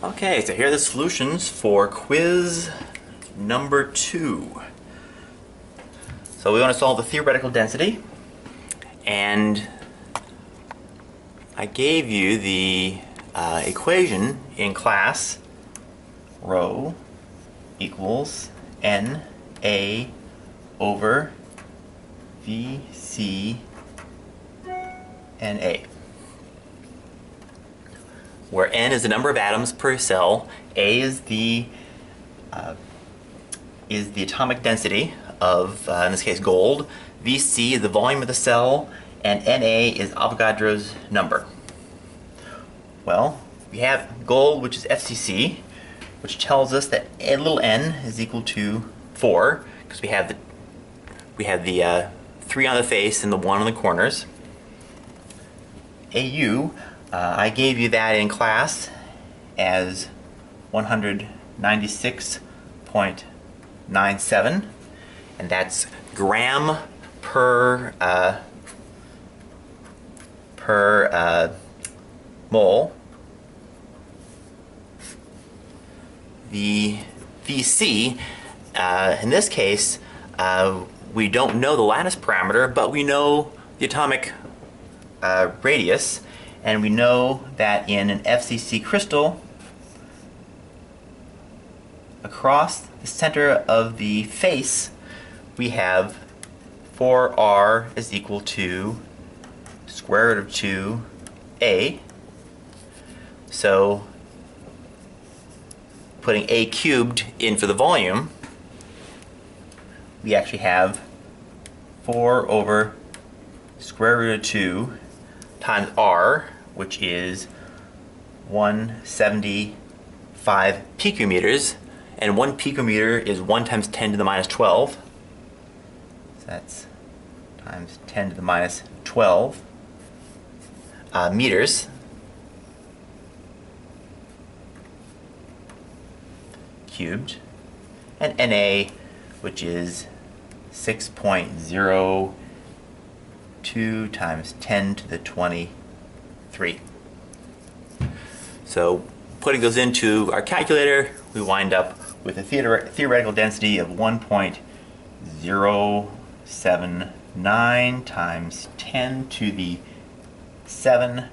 Okay, so here are the solutions for quiz number 2. So we want to solve the theoretical density, and I gave you the equation in class. Rho equals NA over VC NA, where N is the number of atoms per cell, A is the atomic density of, in this case, gold, VC is the volume of the cell, and NA is Avogadro's number. Well, we have gold, which is FCC, which tells us that a little n is equal to 4, because we have the 3 on the face and the 1 on the corners. AU, I gave you that in class as 196.97, and that's gram per mole. The VC, in this case, we don't know the lattice parameter, but we know the atomic radius, and we know that in an FCC crystal, across the center of the face, we have 4R is equal to square root of 2A. So putting A cubed in for the volume, we actually have 4 over square root of 2 times R, which is 175 picometers, and 1 picometer is 1 times 10 to the minus 12. So that's times 10 to the minus 12 meters. Cubed, and Na, which is 6.02 times 10 to the 23. So putting those into our calculator, we wind up with a theoretical density of 1.079 times 10 to the 7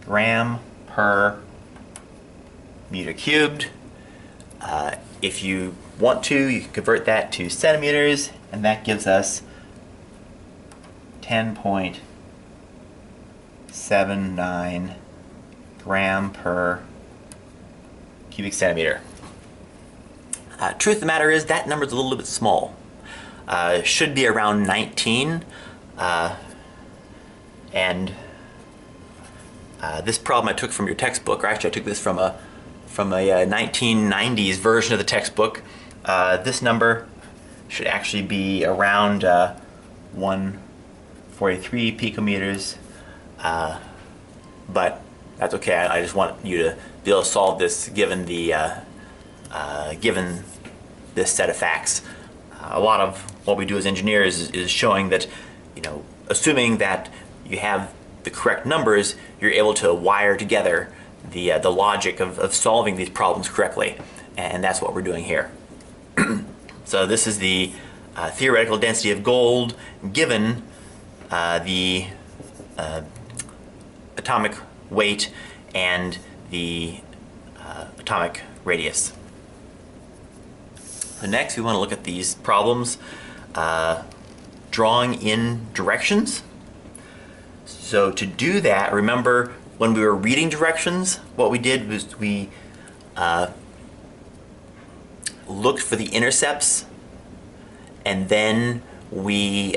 gram per meter cubed. If you want to, you can convert that to centimeters, and that gives us 10.79 gram per cubic centimeter. Truth of the matter is that number is a little bit small. Should be around 19, and this problem I took from your textbook, or actually I took this from a 1990s version of the textbook. This number should actually be around 143 picometers, but that's okay. I just want you to be able to solve this given given this set of facts. A lot of what we do as engineers is showing that, assuming that you have the correct numbers, you're able to wire together the logic of solving these problems correctly, and that's what we're doing here. So this is the theoretical density of gold given the atomic weight and the atomic radius. So next we want to look at these problems drawing in directions. So to do that, remember when we were reading directions, what we did was we looked for the intercepts, and then we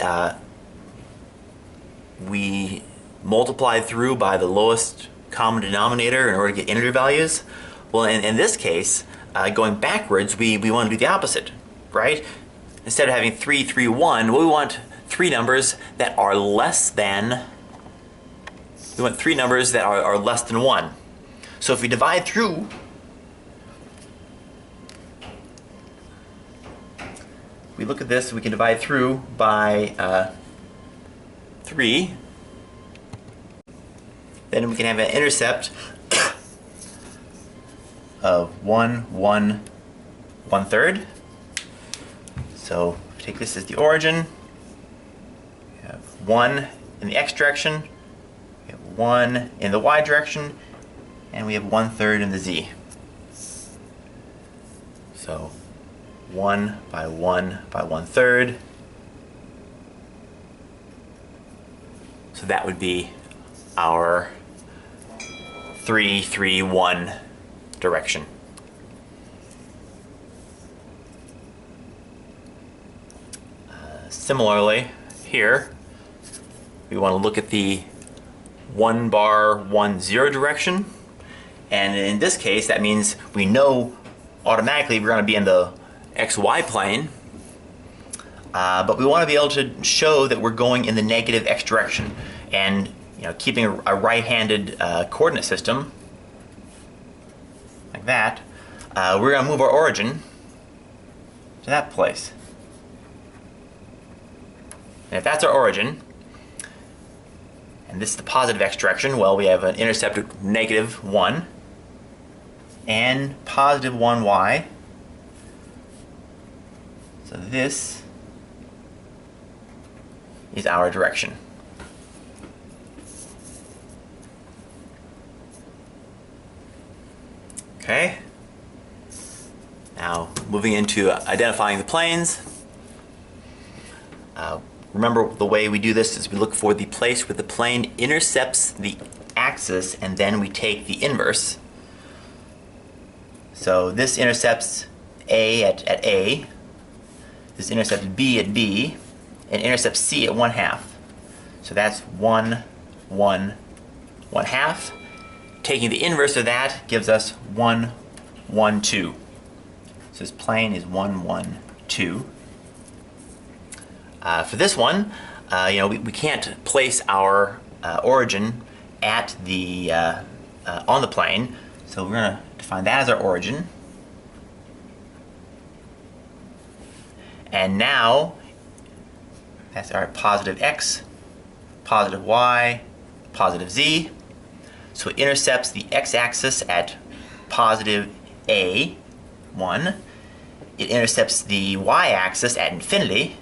multiplied through by the lowest common denominator in order to get integer values. Well, in this case, going backwards, we want to do the opposite, right? Instead of having 3, 3, 1, we want 3 numbers that are less than. We want 3 numbers that are less than 1. So if we divide through, we look at this, we can divide through by 3. Then we can have an intercept of 1, 1, 1/3. So if we take this as the origin, we have 1 in the x direction, we have 1 in the y direction, and we have 1/3 in the z. So 1 by 1 by 1/3. So that would be our 3, 3, 1 direction. Similarly, here we want to look at the 1 bar 1 0 direction, and in this case that means we know automatically we're going to be in the xy plane, but we want to be able to show that we're going in the negative x direction, and keeping a right-handed coordinate system like that, we're going to move our origin to that place. And if that's our origin, and this is the positive x direction, well, we have an intercept of -1 and positive 1y. So this is our direction. Okay. Now, moving into identifying the planes. Remember, the way we do this is we look for the place where the plane intercepts the axis, and then we take the inverse. So this intercepts A at A, this intercepts B at B, and intercepts C at 1/2. So that's 1, 1, 1/2. Taking the inverse of that gives us 1, 1, 2. So this plane is 1, 1, 2. For this one, we can't place our origin at the on the plane, so we're going to define that as our origin. And now that's our positive x, positive y, positive z. So it intercepts the x-axis at positive a, 1. It intercepts the y-axis at infinity,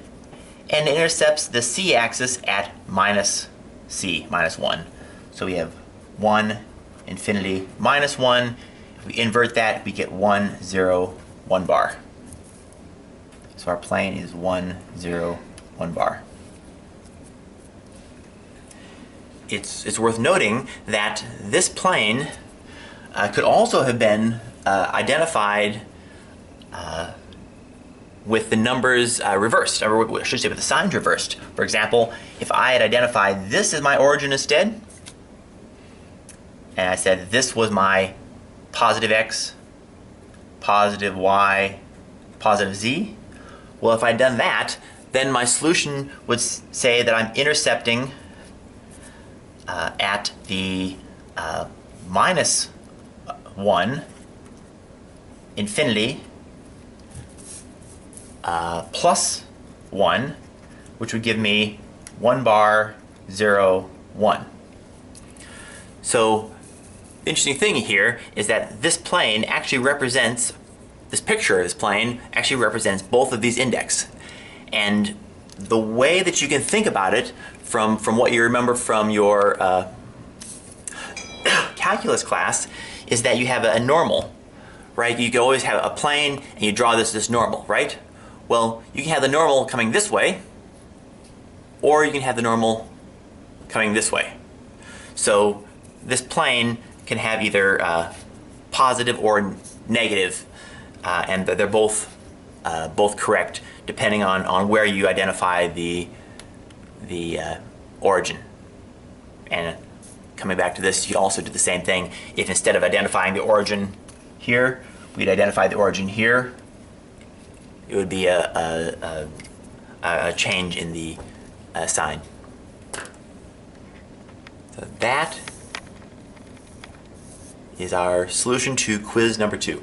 and it intercepts the c-axis at -c, -1. So we have 1, infinity, -1. If we invert that, we get 1, 0, 1 bar. So our plane is 1, 0, 1 bar. It's worth noting that this plane could also have been identified with the numbers reversed, or I should say with the signs reversed. For example, if I had identified this as my origin instead, and I said this was my positive x, positive y, positive z, well, if I'd done that, then my solution would say that I'm intercepting at the -1, infinity, +1, which would give me 1 bar, 0, 1. So the interesting thing here is that this plane actually represents, this picture of this plane actually represents both of these index. And the way that you can think about it from what you remember from your calculus class is that you have a normal, right? You can always have a plane and you draw this normal, right? Well, you can have the normal coming this way, or you can have the normal coming this way. So this plane can have either positive or negative, and they're both correct depending on where you identify the origin. And coming back to this, you also do the same thing. If instead of identifying the origin here, we'd identify the origin here, it would be a change in the sign. So that is our solution to quiz number 2.